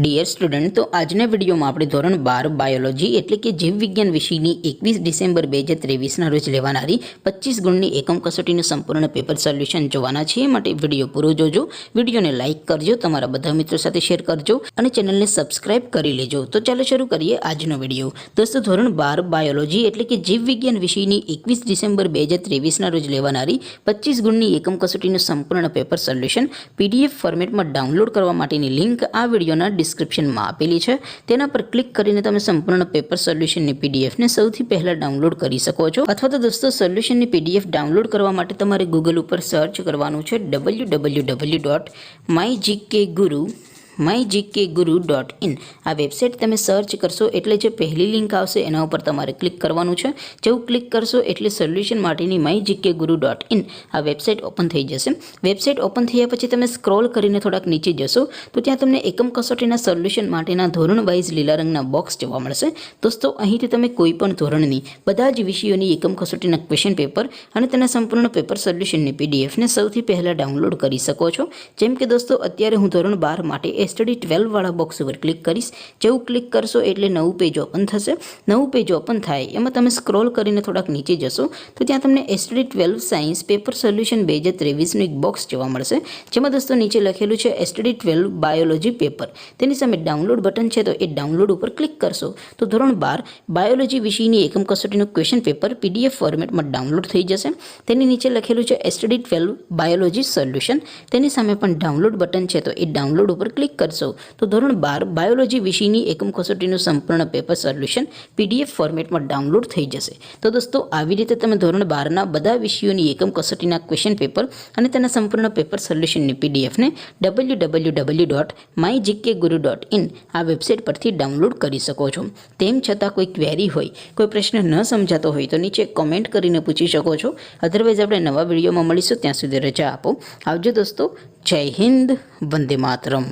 Dear student, તો આજના વિડીયોમાં આપણે ધોરણ 12 બાયોલોજી એટલે કે જીવ વિજ્ઞાન વિષયની 21 ડિસેમ્બર 2023ના રોજ લેવાનારી 25 ગુણની એકમ કસોટીનું સંપૂર્ણ પેપર સોલ્યુશન જોવાના છીએ। માટે વિડીયો પૂરો જોજો, વિડીયોને લાઇક કરજો, તમારા બધા મિત્રો સાથે શેર કરજો અને ચેનલને સબસ્ક્રાઇબ કરી લેજો। તો ચાલો શરૂ કરીએ આજનો વિડીયો। દોસ્તો, ધોરણ 12 બાયોલોજી એટલે કે જીવ વિજ્ઞાન વિષયની 21 ડિસેમ્બર 2023ના રોજ લેવાનારી 25 ગુણની એકમ કસોટીનું સંપૂર્ણ પેપર સોલ્યુશન PDF ફોર્મેટમાં ડાઉનલોડ કરવા માટેની લિંક આ વિડીયોના ડિસ્ક્રિપ્શનમાં આપેલી છે। તેના પર ક્લિક કરીને તમે સંપૂર્ણ પેપર સોલ્યુશનની પીડીએફને સૌથી પહેલા ડાઉનલોડ કરી શકો છો। અથવા તો દોસ્તો, સોલ્યુશનની પીડીએફ ડાઉનલોડ કરવા માટે તમારે ગૂગલ ઉપર સર્ચ કરવાનું છે www.mygkguru.in। આ વેબસાઇટ તમે સર્ચ કરશો એટલે જે પહેલી લિંક આવશે એના ઉપર તમારે ક્લિક કરવાનું છે। જેવું ક્લિક કરશો એટલે સોલ્યુશન માટેની mygkguru.in આ વેબસાઇટ ઓપન થઈ જશે। વેબસાઇટ ઓપન થયા પછી તમે સ્ક્રોલ કરીને થોડાક નીચે જશો તો ત્યાં તમને એકમ કસોટીના સોલ્યુશન માટેના ધોરણ વાઇઝ લીલા રંગના બોક્સ જોવા મળશે। દોસ્તો, અહીંથી તમે કોઈ પણ ધોરણની બધા જ વિષયોની એકમ કસોટીના ક્વેશ્ચન પેપર અને તેના સંપૂર્ણ પેપર સોલ્યુશનની પીડીએફને સૌથી પહેલા ડાઉનલોડ કરી શકો છો। જેમ કે દોસ્તો, અત્યારે હું ધોરણ 12 માટે સ્ટડી 12 વાળા બોક્સ ઉપર ક્લિક કરીશ। જેવું ક્લિક કરશો એટલે નવું પેજ ઓપન થશે। નવું પેજ ઓપન થાય એમાં તમે સ્ક્રોલ કરીને થોડાક નીચે જશો તો ત્યાં તમને સ્ટડી 12 સાયન્સ પેપર સોલ્યુશન 2023નું એક બોક્સ જોવા મળશે, જેમાં દોસ્તો નીચે લખેલું છે સ્ટડી 12 બાયોલોજી પેપર। તેની સામે ડાઉનલોડ બટન છે તો એ ડાઉનલોડ ઉપર ક્લિક કરશો તો ધોરણ 12 બાયોલોજી વિષયની એકમ કસોટીનું ક્વેશ્ચન પેપર PDF ફોર્મેટમાં ડાઉનલોડ થઈ જશે। તેની નીચે લખેલું છે સ્ટડી 12 બાયોલોજી સોલ્યુશન। તેની સામે પણ ડાઉનલોડ બટન છે તો એ ડાઉનલોડ ઉપર ક્લિક કરશો તો ધોરણ 12 બાયોલોજી વિષયની એકમ કસોટીનું સંપૂર્ણ પેપર સોલ્યુશન PDF ફોર્મેટમાં ડાઉનલોડ થઈ જશે। તો દોસ્તો, આવી રીતે તમે ધોરણ 12ના બધા વિષયોની એકમ કસોટીના ક્વેશ્ચન પેપર અને તેના સંપૂર્ણ પેપર સોલ્યુશનની પીડીએફને www.mygkguru.in આ વેબસાઇટ પરથી ડાઉનલોડ કરી શકો છો। તેમ છતાં કોઈ ક્વેરી હોય, કોઈ પ્રશ્ન ન સમજાતો હોય તો નીચે કોમેન્ટ કરીને પૂછી શકો છો। અધરવાઇઝ આપણે નવા વિડીયોમાં મળીશું, ત્યાં સુધી રજા આપો। આવજો દોસ્તો, જય હિન્દ, વંદે માતરમ।